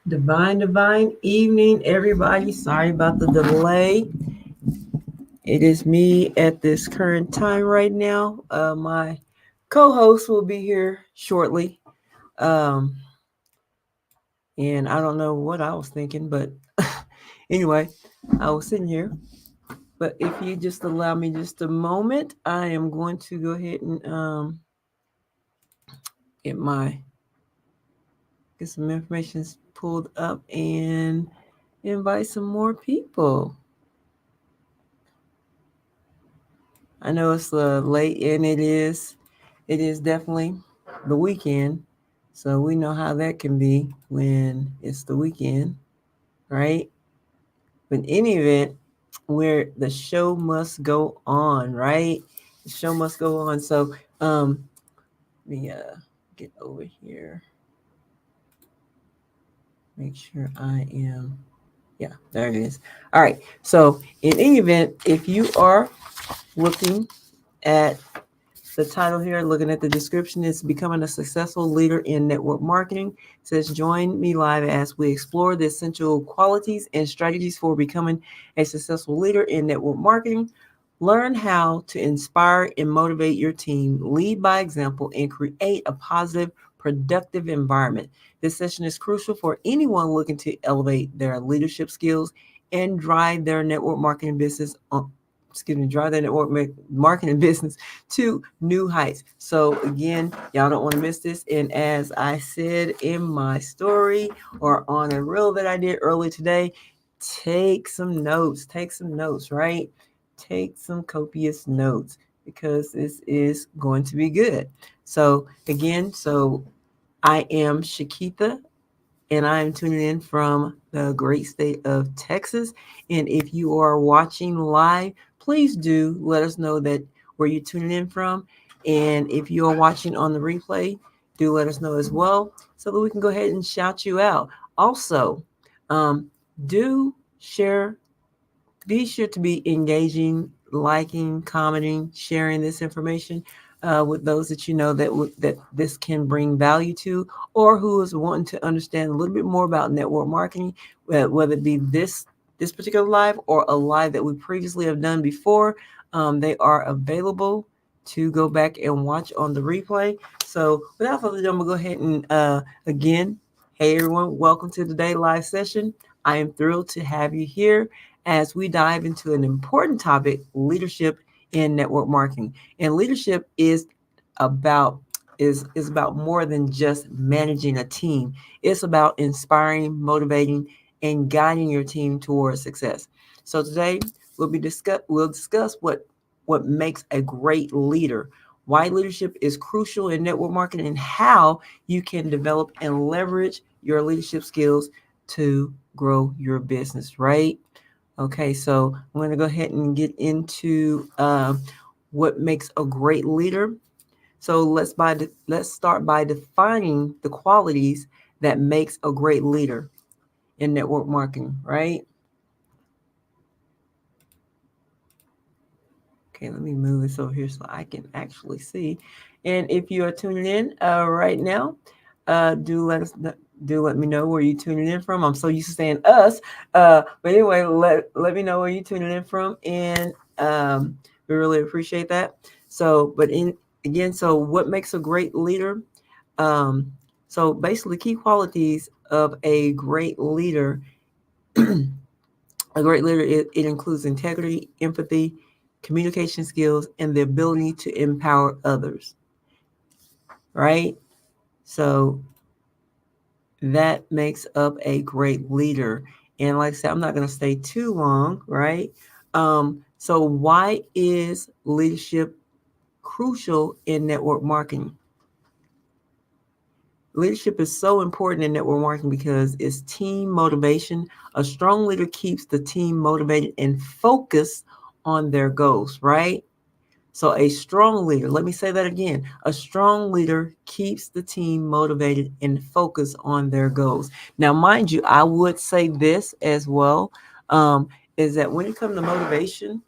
Divine evening, everybody. Sorry about the delay. It is me at this current time right now. My co-host will be here shortly. Um, and I don't know what I was thinking, but anyway, I was sitting here. But if you just allow me just a moment, I am going to go ahead and get my get some information pulled up and invite some more people. I know it's late and it is definitely the weekend. So we know how that can be when it's the weekend, right? But in any event, where the show must go on, right? The show must go on. So let me get over here. Make sure I am. Yeah, there it is. All right. So in any event, if you are looking at the title here, looking at the description, is Becoming a Successful Leader in Network Marketing. It says, join me live as we explore the essential qualities and strategies for becoming a successful leader in network marketing. Learn how to inspire and motivate your team, lead by example, and create a positive, productive environment. This session is crucial for anyone looking to elevate their leadership skills and drive their network marketing business on, drive their network marketing business to new heights. So again, y'all don't want to miss this. And as I said in my story or on a reel that I did earlier today, take some notes. Take some notes, right? Take some copious notes because this is going to be good. So again, I am Shakitha and I am tuning in from the great state of Texas. And if you are watching live, please do let us know that where you're tuning in from. And if you are watching on the replay, do let us know as well so that we can go ahead and shout you out. Also, um, do share be sure to be engaging, liking, commenting, sharing this information with those that you know that this can bring value to, or who is wanting to understand a little bit more about network marketing, whether it be this particular live or a live that we previously have done before. They are available to go back and watch on the replay. So without further ado, I'm gonna go ahead and again, hey everyone, welcome to today's live session. I am thrilled to have you here as we dive into an important topic, leadership in network marketing. And leadership about is about more than just managing a team. It's about inspiring, motivating, and guiding your team towards success. So today we'll discuss what makes a great leader, why leadership is crucial in network marketing, and how you can develop and leverage your leadership skills to grow your business, right? Okay, so I'm going to go ahead and get into what makes a great leader. So let's start by defining the qualities that makes a great leader in network marketing, right? Okay, let me move this over here so I can actually see. And if you are tuning in right now, do let me know where you're tuning in from. I'm so used to saying us, but anyway, let me know where you're tuning in from, and we really appreciate that. So, but in again, so what makes a great leader? Um, so basically, key qualities of a great leader. A great leader, it includes integrity, empathy, communication skills, and the ability to empower others, right? So that makes up a great leader. And like I said, I'm not going to stay too long, right? So, why is leadership crucial in network marketing? Leadership is so important in network marketing because it's team motivation. A strong leader keeps the team motivated and focused on their goals, right? So, a strong leader, let me say that again, a strong leader keeps the team motivated and focused on their goals. Now, mind you, I would say this as well, is that when it comes to motivation,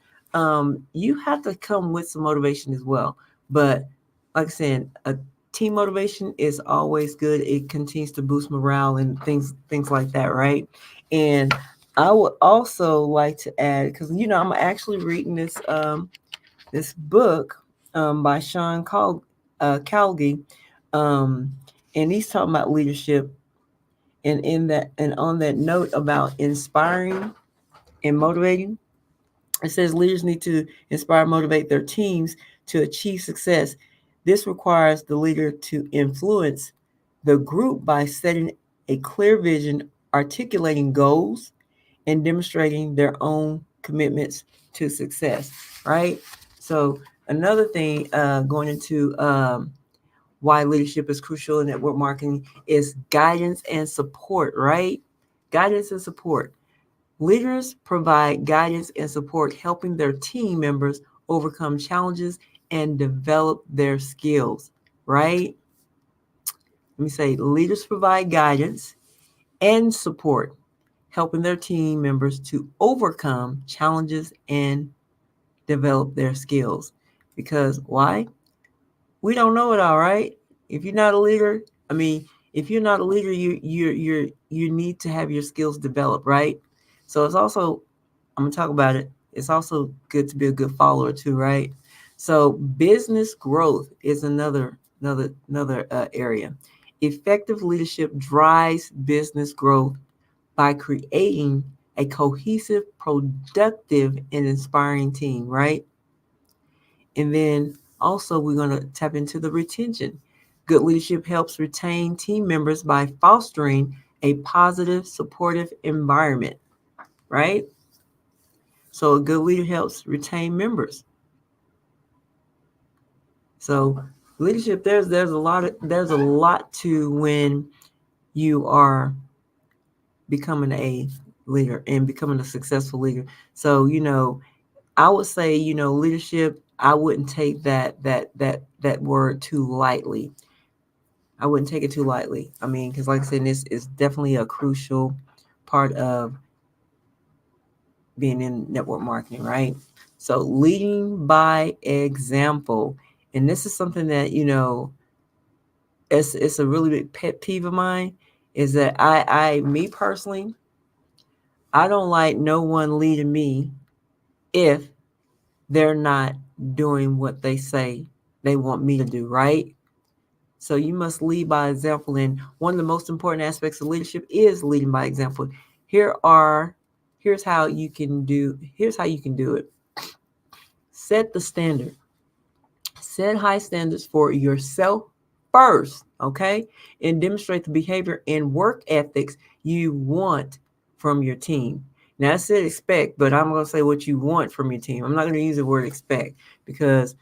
you have to come with some motivation as well. But like I said, a team motivation is always good. It continues to boost morale and things like that, right? And I would also like to add, because I'm actually reading this book by Sean Calgi, um, and he's talking about leadership. And in that, and on that note about inspiring and motivating, it says leaders need to inspire and motivate their teams to achieve success. This requires the leader to influence the group by setting a clear vision, articulating goals, and demonstrating their own commitments to success, right? So, another thing going into why leadership is crucial in network marketing is guidance and support, right? Guidance and support. Leaders provide guidance and support, helping their team members overcome challenges and develop their skills, right? Let me say leaders provide guidance and support, helping their team members to overcome challenges and develop their skills. Because why? We don't know it all, right? If you're not a leader, I mean, if you're not a leader, you need to have your skills developed, right? So it's also, I'm gonna talk about it. It's also good to be a good follower too, right? So business growth is another area. Effective leadership drives business growth by creating a cohesive, productive, and inspiring team, right? And then also, we're going to tap into the retention. Good leadership helps retain team members by fostering a positive, supportive environment, right? So, a good leader helps retain members. So, leadership, there's a lot to when you are becoming a leader and becoming a successful leader. So, I would say, leadership, I wouldn't take that word too lightly. I wouldn't take it too lightly. I mean, because like I said, this is definitely a crucial part of being in network marketing, right? So leading by example, and this is something that it's a really big pet peeve of mine. Is that me personally, I don't like no one leading me if they're not doing what they say they want me to do, right? So you must lead by example. And one of the most important aspects of leadership is leading by example. Here are here's how you can do it. Set the standard. Set high standards for yourself first, okay? And demonstrate the behavior and work ethics you want from your team. Now I said expect, but I'm gonna say what you want from your team. I'm not gonna use the word expect because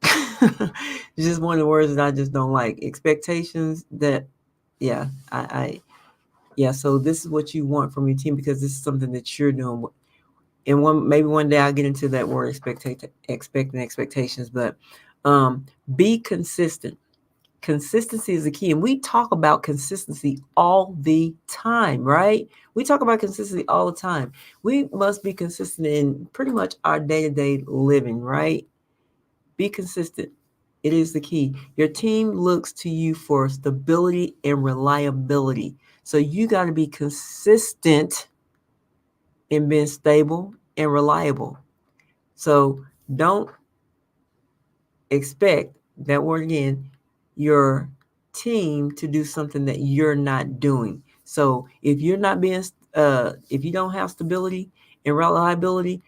it's just one of the words that I just don't like. Expectations that, yeah, yeah. So this is what you want from your team because this is something that you're doing. And maybe one day I'll get into that word expecting expectations, but be consistent. Consistency is the key, and we talk about consistency all the time, right? We talk about consistency all the time. We must be consistent in pretty much our day-to-day living, right? Be consistent. It is the key. Your team looks to you for stability and reliability. So you got to be consistent in being stable and reliable. So don't expect that word again, your team to do something that you're not doing. So if you don't have stability and reliability,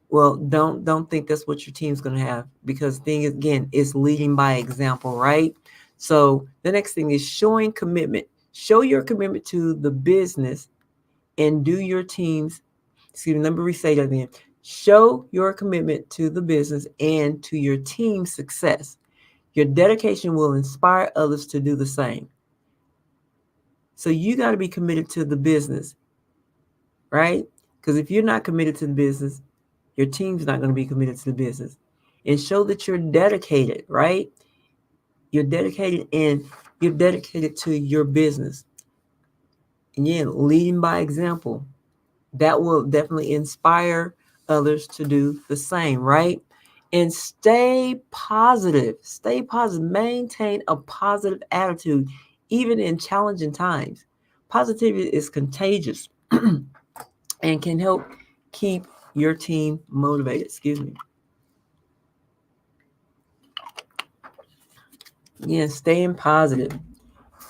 well, don't think that's what your team's going to have because thing again is leading by example, right? So the next thing is showing commitment. Show your commitment to the business and do your team's. Excuse me. Let me restate that again. Show your commitment to the business and to your team's success. Your dedication will inspire others to do the same. So you got to be committed to the business, right? Because if you're not committed to the business, your team's not going to be committed to the business. And show that you're dedicated, right? You're dedicated and you're dedicated to your business. Again, leading by example. That will definitely inspire others to do the same, right? And stay positive. Stay positive. Maintain a positive attitude, even in challenging times. Positivity is contagious and can help keep your team motivated. Excuse me. Yeah, staying positive.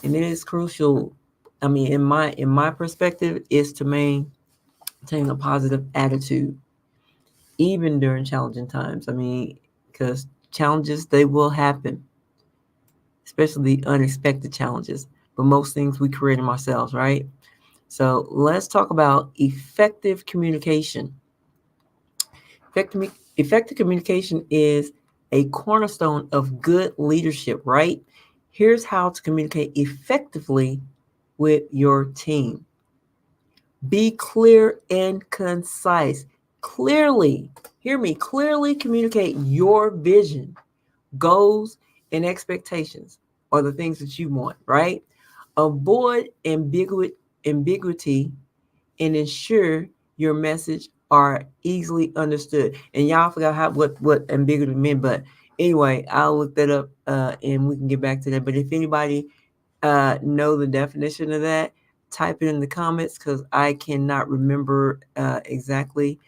And it is crucial. I mean, in my perspective, is to maintain a positive attitude, even during challenging times. I mean, because challenges, they will happen, especially the unexpected challenges. But most things we create them ourselves, right? So let's talk about effective communication. Effective communication is a cornerstone of good leadership, right? Here's how to communicate effectively with your team. Be clear and concise. Clearly, hear me, clearly communicate your vision, goals, and expectations, or the things that you want, right? Avoid ambiguity and ensure your message are easily understood. And y'all forgot what ambiguity meant, but anyway, I'll look that up and we can get back to that. But if anybody know the definition of that, type it in the comments because I cannot remember exactly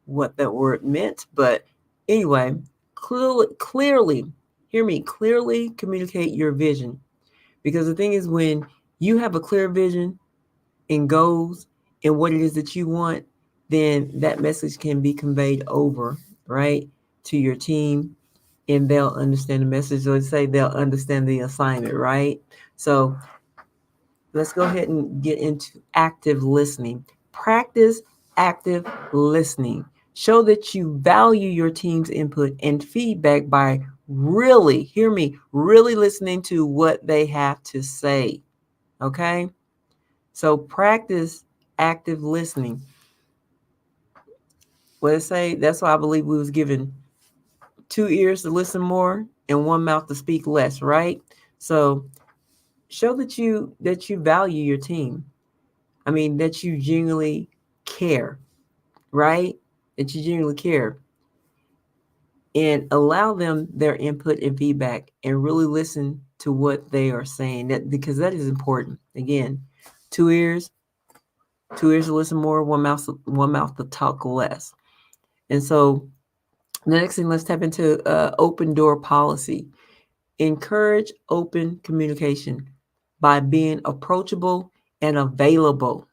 what that word meant. But anyway, clearly, hear me, clearly communicate your vision. Because the thing is, when you have a clear vision and goals and what it is that you want, then that message can be conveyed over, right, to your team, and they'll understand the message, or say they'll understand the assignment, right? So let's go ahead and get into active listening. Practice active listening. Show that you value your team's input and feedback by really, hear me, really listening to what they have to say. Okay? So practice active listening. What I say, that's why I believe we was given 2 ears to listen more and one mouth to speak less, right? So show that you value your team. I mean, that you genuinely care, right? That you genuinely care. And allow them their input and feedback and really listen to what they are saying. That because that is important. Again, two ears, 2 ears to listen more, one mouth to talk less. And so the next thing, let's tap into open door policy. Encourage open communication by being approachable and available.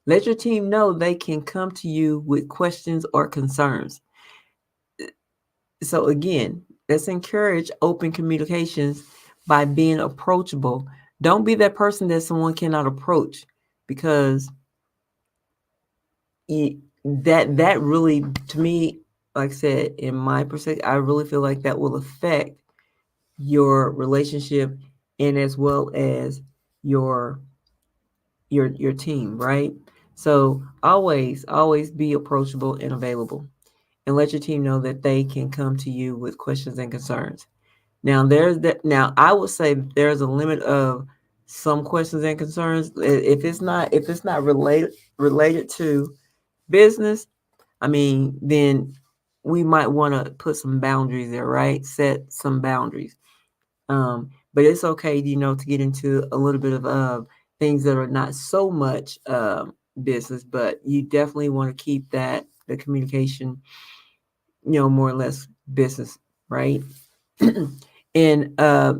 Let your team know they can come to you with questions or concerns. So, again, let's encourage open communications by being approachable. Don't be that person that someone cannot approach, because that really, to me, like I said, in my perspective, I really feel like that will affect your relationship and as well as your your team, right? So always be approachable and available, and let your team know that they can come to you with questions and concerns. Now there's that. Now I would say there's a limit of some questions and concerns. If it's not related to business, I mean, then we might want to put some boundaries there, right? Set some boundaries. But it's okay, to get into a little bit of things that are not so much business, but you definitely want to keep the communication, more or less business, right? And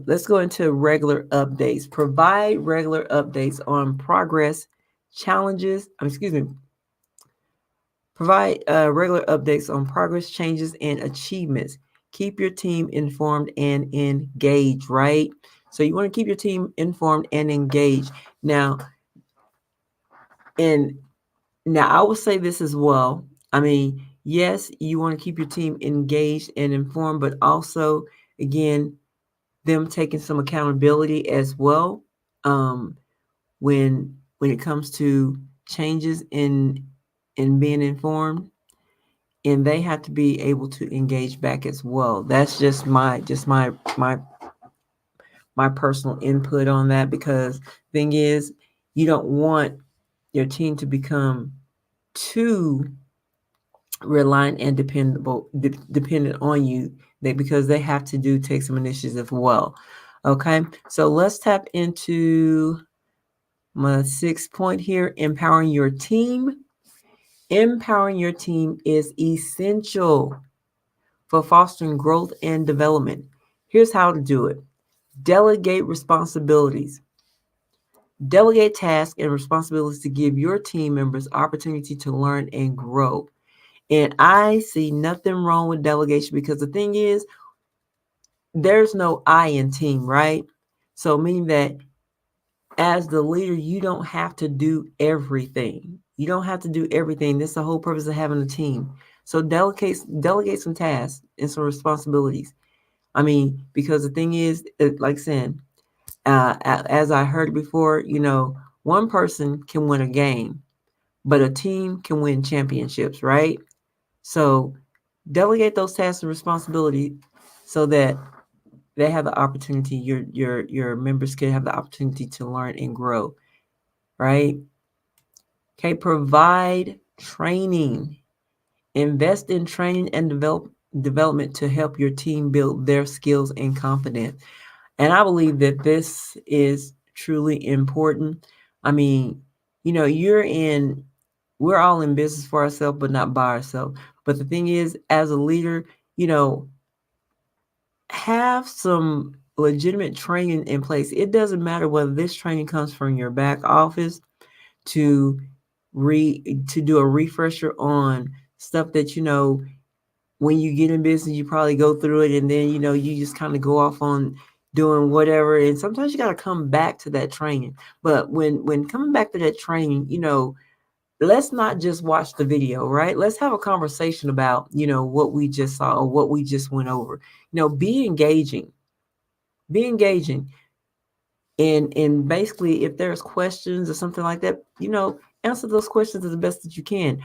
let's go into regular updates. Provide regular updates on progress, challenges. Excuse me. Provide regular updates on progress, changes, and achievements. Keep your team informed and engaged, right? So you want to keep your team informed and engaged. Now, and now I will say this as well. I mean, yes, you want to keep your team engaged and informed, but also, again, them taking some accountability as well. Um, when it comes to changes in being informed, and they have to be able to engage back as well. That's just my personal input on that, because thing is, you don't want your team to become too reliant and dependent on you, because they have to take some initiative as well. Okay, so let's tap into my 6th point here: empowering your team. Empowering your team is essential for fostering growth and development. Here's how to do it: delegate responsibilities. Delegate tasks and responsibilities to give your team members opportunity to learn and grow. And I see nothing wrong with delegation, because the thing is, there's no I in team, right? So meaning that as the leader, you don't have to do everything. You don't have to do everything. That's the whole purpose of having a team. So delegate some tasks and some responsibilities. I mean, because the thing is, like saying, as I heard before, one person can win a game, but a team can win championships, right? So delegate those tasks and responsibilities so that they have the opportunity, your members can have the opportunity to learn and grow, right? Okay, provide training. Invest in training and development to help your team build their skills and confidence. And I believe that this is truly important. I mean, we're all in business for ourselves, but not by ourselves. But the thing is, as a leader, have some legitimate training in place. It doesn't matter whether this training comes from your back office to to do a refresher on stuff that when you get in business you probably go through it, and then you just kind of go off on doing whatever, and sometimes you got to come back to that training. But when coming back to that training, let's not just watch the video, right? Let's have a conversation about what we just saw or what we just went over. Be engaging. Be engaging. And basically, if there's questions or something like that, answer those questions as the best that you can.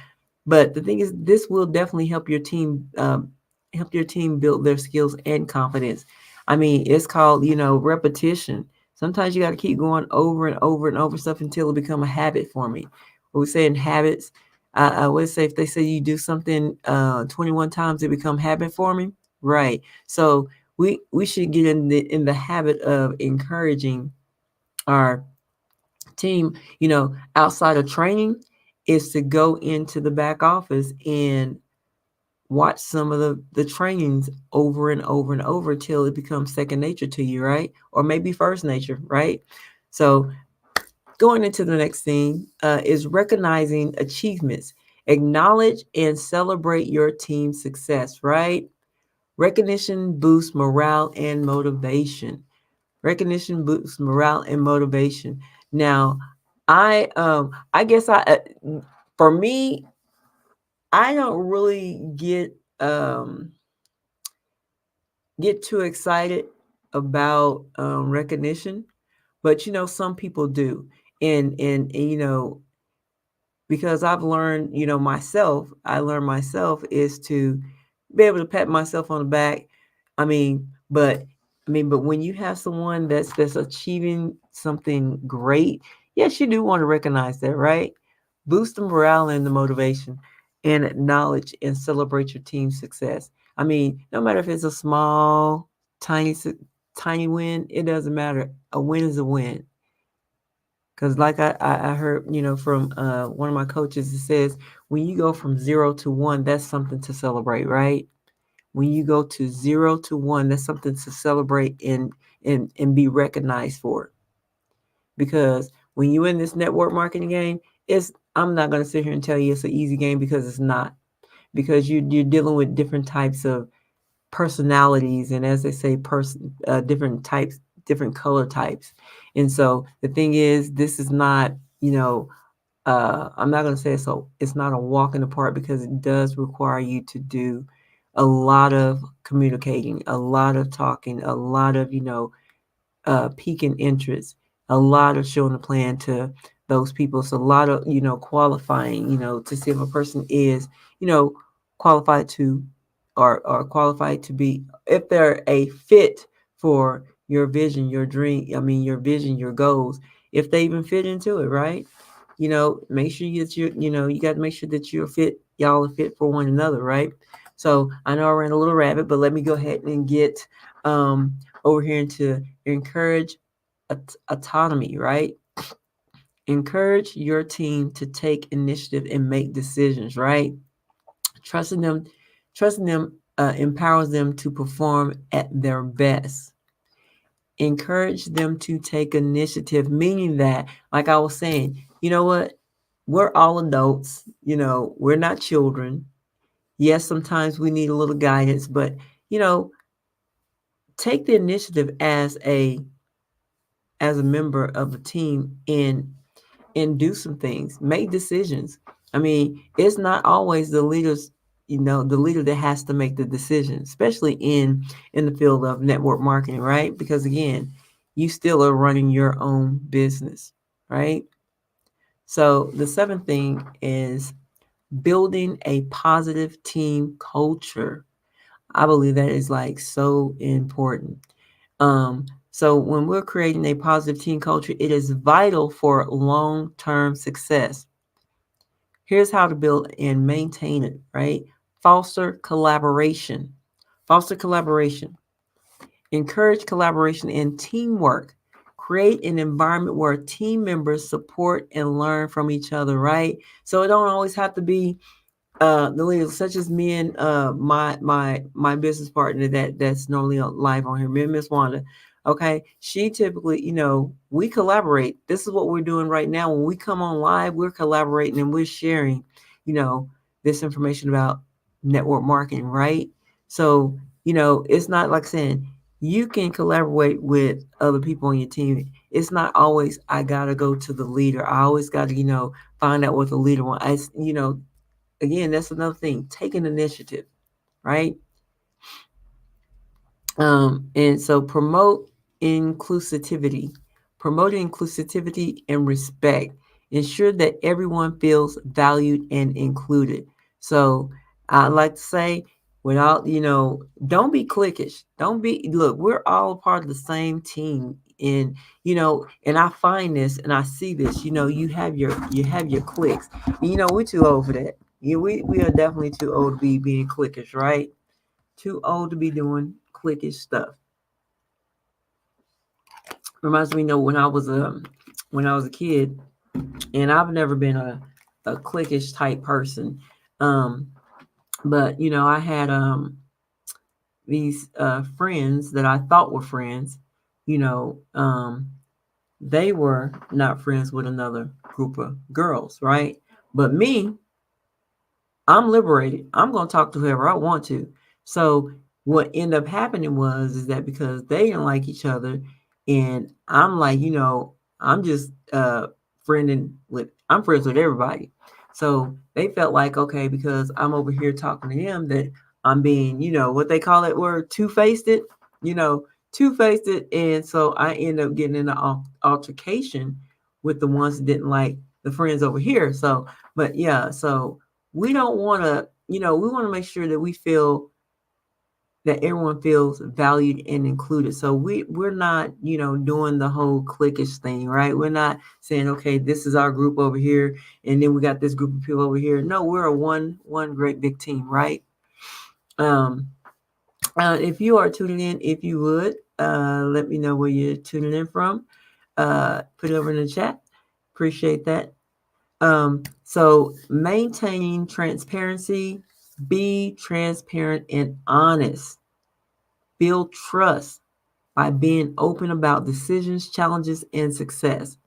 But the thing is, this will definitely help your team build their skills and confidence. I mean, it's called repetition. Sometimes you got to keep going over and over and over stuff until it become a habit for me. What we say in habits, I would say if they say you do something 21 times, it become habit forming, right? So we should get in the habit of encouraging our team, outside of training, is to go into the back office and watch some of the trainings over and over and over till it becomes second nature to you, right? Or maybe first nature, right? So going into the next thing is recognizing achievements. Acknowledge and celebrate your team's success, right? Recognition boosts morale and motivation. Recognition boosts morale and motivation. Now, I guess for me, I don't really get too excited about recognition, but some people do. And because I've learned, I learned myself is to be able to pat myself on the back. I mean, but but when you have someone that's achieving something great, yes, you do want to recognize that, right? Boost the morale and the motivation, and acknowledge and celebrate your team's success. I mean, no matter if it's a small, tiny win, it doesn't matter. A win is a win. Because like I heard, from one of my coaches, it says when you go from 0 to 1, that's something to celebrate, right? When you go to 0 to 1, that's something to celebrate and be recognized for. Because when you in this network marketing game, I'm not gonna sit here and tell you it's an easy game, because it's not. Because you're dealing with different types of personalities, and as they say, different types, different color types. And so the thing is, this is not, I'm not going to say so. It's not a walk in the park, because it does require you to do a lot of communicating, a lot of talking, a lot of, piquing interest, a lot of showing a plan to those people. So a lot of, qualifying, to see if a person is, qualified to, or qualified to be, if they're a fit for your vision, your dream, your vision, your goals, if they even fit into it, right? Make sure that you got to make sure that you're fit y'all are fit for one another, right? So I know I ran a little rabbit, but let me go ahead and get over here into encourage autonomy, right? Encourage your team to take initiative and make decisions, right? Trusting them, trusting them empowers them to perform at their best. Encourage them to take initiative, meaning that, like I was saying, you know what? We're all adults, we're not children. Yes, sometimes we need a little guidance, but you know, take the initiative as a member of a team and do some things, make decisions. I mean, it's not always the leader that has to make the decision, especially in the field of network marketing, right? Because again, you still are running your own business, right? So the seventh thing is building a positive team culture. I believe that is like so important. So when we're creating a positive team culture, it is vital for long-term success. Here's how to build and maintain it, right? Foster collaboration. Foster collaboration. Encourage collaboration and teamwork. Create an environment where team members support and learn from each other, right? So it don't always have to be the leaders, such as me and my business partner that's normally live on here, me and Miss Wanda. Okay, she typically, we collaborate. This is what we're doing right now. When we come on live, we're collaborating and we're sharing, you know, this information about network marketing, right? So, it's not like saying you can collaborate with other people on your team. It's not always I gotta go to the leader. I always gotta, find out what the leader wants. Again, that's another thing. Take an initiative, right? And so inclusivity, promoting inclusivity and respect. Ensure that everyone feels valued and included. So I like to say, without, don't be cliquish. Don't be, look, we're all a part of the same team. And I find this and I see this, you have your cliques. And, we're too old for that. Yeah, we are definitely too old to be being cliquish, right? Too old to be doing cliquish stuff. Reminds me, when I was a kid, and I've never been a cliquish type person. Um, but I had these friends that I thought were friends. You know, they were not friends with another group of girls, right? But me, I'm liberated. I'm gonna talk to whoever I want to. So what ended up happening was is that because they didn't like each other, and I'm like, I'm just I'm friends with everybody. So they felt like, okay, because I'm over here talking to him, that I'm being, what they call it word, two-faced it, you know, two-faced it. And so I end up getting in an altercation with the ones that didn't like the friends over here. So, but yeah, so we don't want to, we want to make sure that we feel that everyone feels valued and included. So we're not, doing the whole cliquish thing, right? We're not saying, okay, this is our group over here, and then we got this group of people over here. No, we're a one great big team, right? Um, if you are tuning in, if you would, let me know where you're tuning in from. Put it over in the chat. Appreciate that. So maintain transparency, be transparent and honest, build trust by being open about decisions, challenges, and success.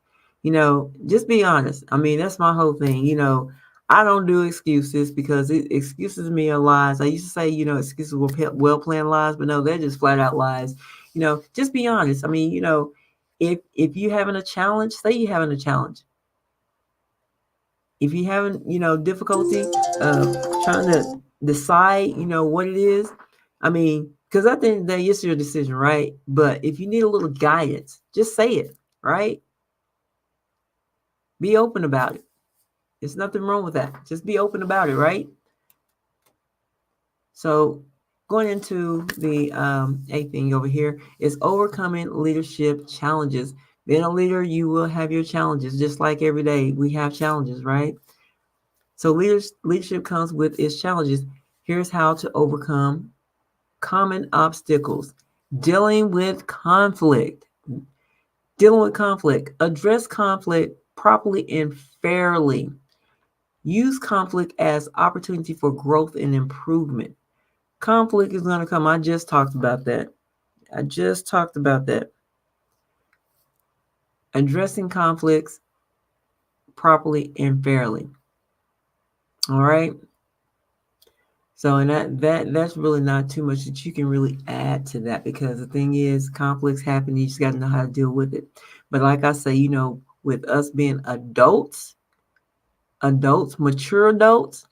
Just be honest. I mean, that's my whole thing. I don't do excuses because excuses me are lies. I used to say, excuses were well-planned lies, but no, they're just flat out lies. Just be honest. I mean, if you having a challenge, say you having a challenge. If you having, difficulty trying to decide, what it is, I mean, because at the end of the day, it's your decision, right? But if you need a little guidance, just say it, right? Be open about it. There's nothing wrong with that. Just be open about it, right? So going into the eighth thing over here is overcoming leadership challenges. Being a leader, you will have your challenges, just like every day we have challenges, right? So leadership comes with its challenges. Here's how to overcome common obstacles. Dealing with conflict. Dealing with conflict. Address conflict properly and fairly. Use conflict as opportunity for growth and improvement. Conflict is going to come. I just talked about that. Addressing conflicts properly and fairly. All right. So, and that's really not too much that you can really add to that, because the thing is, conflicts happen. You just got to know how to deal with it. But like I say, with us being adults, mature adults,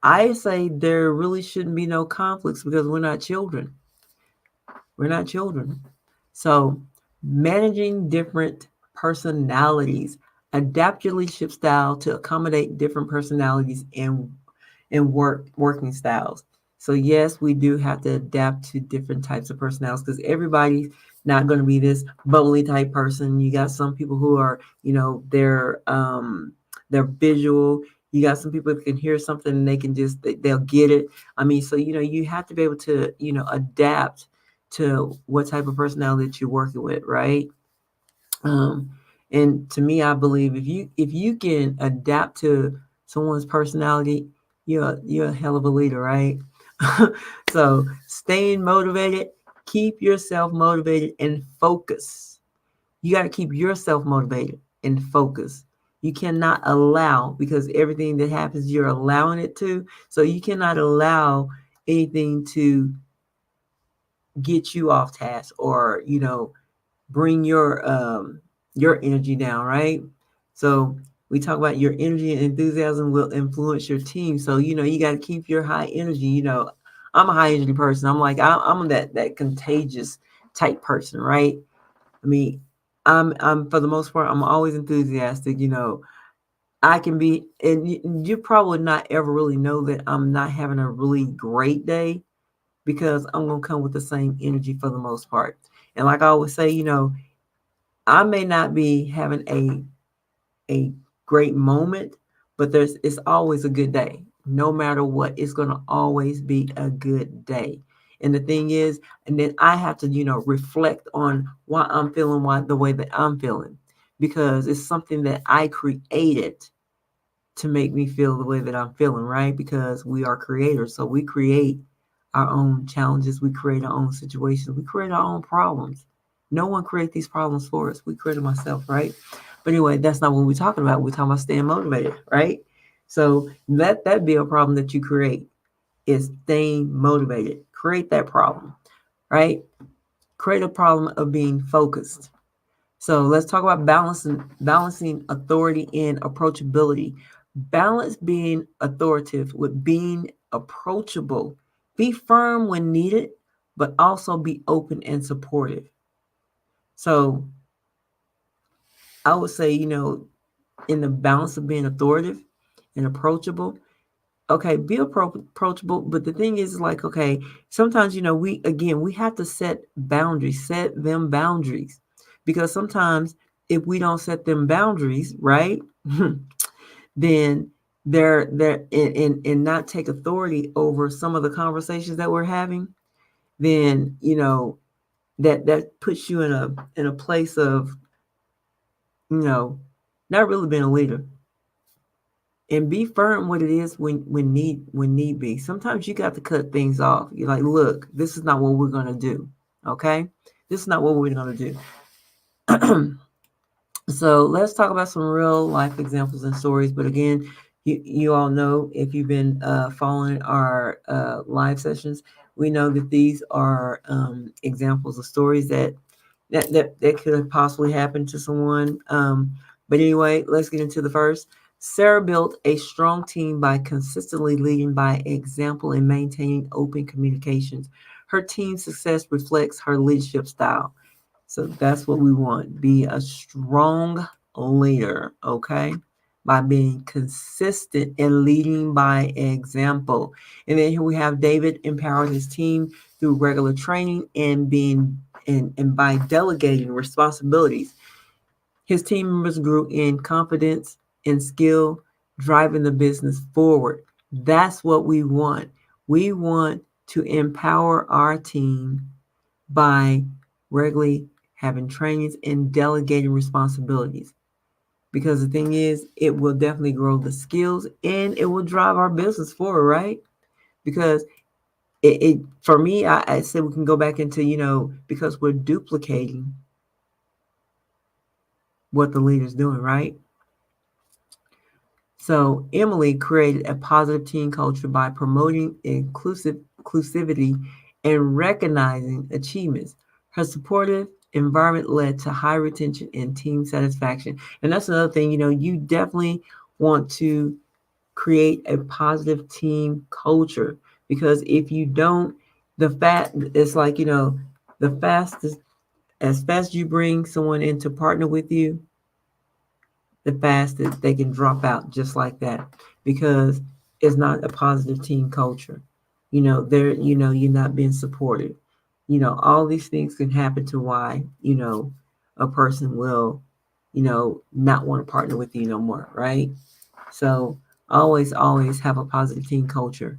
I say there really shouldn't be no conflicts because we're not children. We're not children. So, managing different personalities, adapt your leadership style to accommodate different personalities and working styles. So yes, we do have to adapt to different types of personalities because everybody's not going to be this bubbly type person. You got some people who are, they're visual. You got some people that can hear something and they can they'll get it. I mean, so you have to be able to adapt to what type of personality that you're working with, right? And to me, I believe if you can adapt to someone's personality, you're a hell of a leader, right? So staying motivated, keep yourself motivated and focus. You got to keep yourself motivated and focus. You cannot allow, because everything that happens, you're allowing it to. So you cannot allow anything to get you off task or, bring your energy down, right? So we talk about your energy and enthusiasm will influence your team. So you got to keep your high energy. I'm a high energy person. I'm like I'm that contagious type person, right? I mean, I'm for the most part I'm always enthusiastic. I can be, and you probably not ever really know that I'm not having a really great day because I'm gonna come with the same energy for the most part. And like I always say, I may not be having a great moment, but it's always a good day. No matter what, it's gonna always be a good day. And the thing is, and then I have to, reflect on why I'm feeling the way that I'm feeling, because it's something that I created to make me feel the way that I'm feeling, right? Because we are creators, so we create our own challenges, we create our own situations, we create our own problems. No one creates these problems for us. We create them ourselves, right? But anyway, that's not what we're talking about. We're talking about staying motivated, right? So let that be a problem that you create, is staying motivated. Create that problem, right? Create a problem of being focused. So let's talk about balancing authority and approachability. Balance being authoritative with being approachable. Be firm when needed, but also be open and supportive. So I would say, in the balance of being authoritative and approachable, okay, be approachable. But the thing is, like, okay, sometimes, we have to set them boundaries, because sometimes if we don't set them boundaries, right, then they're and not take authority over some of the conversations that we're having, then that puts you in a place of not really being a leader. And be firm what it is when need be. Sometimes you got to cut things off. You're like, look, this is not what we're gonna do. Okay, this is not what we're gonna do. So let's talk about some real life examples and stories. But again, you all know, if you've been following our live sessions, we know that these are examples of stories that could possibly happen to someone. But anyway, let's get into the first. Sarah built a strong team by consistently leading by example and maintaining open communications. Her team's success reflects her leadership style. So that's what we want. Be a strong leader, okay? By being consistent and leading by example. And then here we have David empowered his team through regular training and by delegating responsibilities. His team members grew in confidence and skill, driving the business forward. That's what we want. We want to empower our team by regularly having trainings and delegating responsibilities. Because the thing is, it will definitely grow the skills and it will drive our business forward, right? Because it for me, I said we can go back into, because we're duplicating what the leader's doing, right? So Emily created a positive team culture by promoting inclusivity and recognizing achievements. Her supportive environment led to high retention and team satisfaction. And that's another thing, you definitely want to create a positive team culture, because if you don't, it's like, the fastest as fast as you bring someone in to partner with you, the fastest they can drop out just like that, because it's not a positive team culture. You're not being supported. All these things can happen to why, a person will, not want to partner with you no more, right? So always have a positive team culture,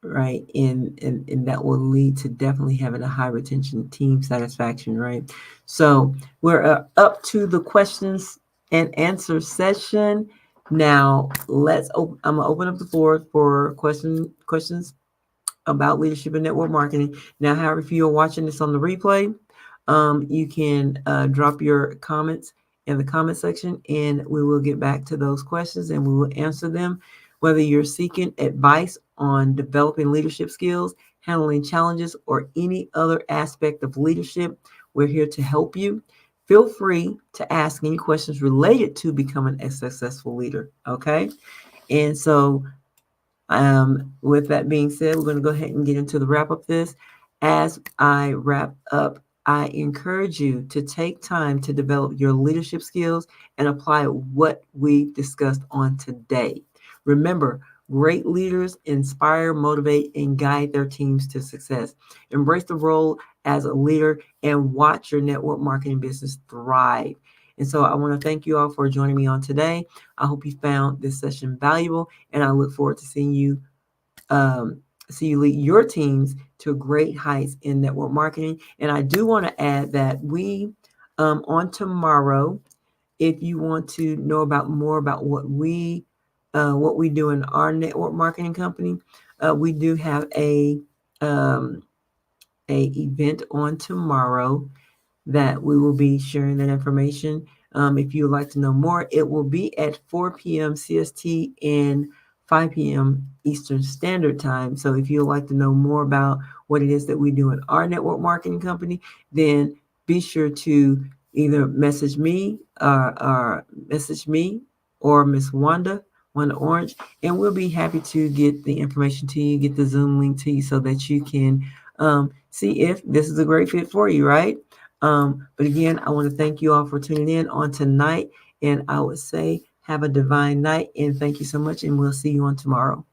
right? And that will lead to definitely having a high retention, team satisfaction, right? So we're up to the questions and answer session. Now I'm gonna open up the floor for questions about leadership and network marketing. Now, however, if you're watching this on the replay, you can drop your comments in the comment section, and we will get back to those questions and we will answer them. Whether you're seeking advice on developing leadership skills, handling challenges, or any other aspect of leadership, we're here to help you. Feel free to ask any questions related to becoming a successful leader. Okay. And so with that being said, we're going to go ahead and get into the wrap up this. As I wrap up, I encourage you to take time to develop your leadership skills and apply what we've discussed on today. Remember, great leaders inspire, motivate, and guide their teams to success. Embrace the role as a leader and watch your network marketing business thrive. And so I want to thank you all for joining me on today. I hope you found this session valuable, and I look forward to seeing you lead your teams to great heights in network marketing. And I do want to add that we on tomorrow, if you want to know about more about what we do in our network marketing company, we do have a event on tomorrow that we will be sharing that information. If you would like to know more, it will be at 4 p.m. CST and 5 p.m. Eastern Standard Time. So if you would like to know more about what it is that we do in our network marketing company, then be sure to either message me or Miss Wanda Orange, and we'll be happy to get the information to you, get the Zoom link to you so that you can see if this is a great fit for you, right? But again, I want to thank you all for tuning in on tonight. And I would say have a divine night. And thank you so much. And we'll see you on tomorrow.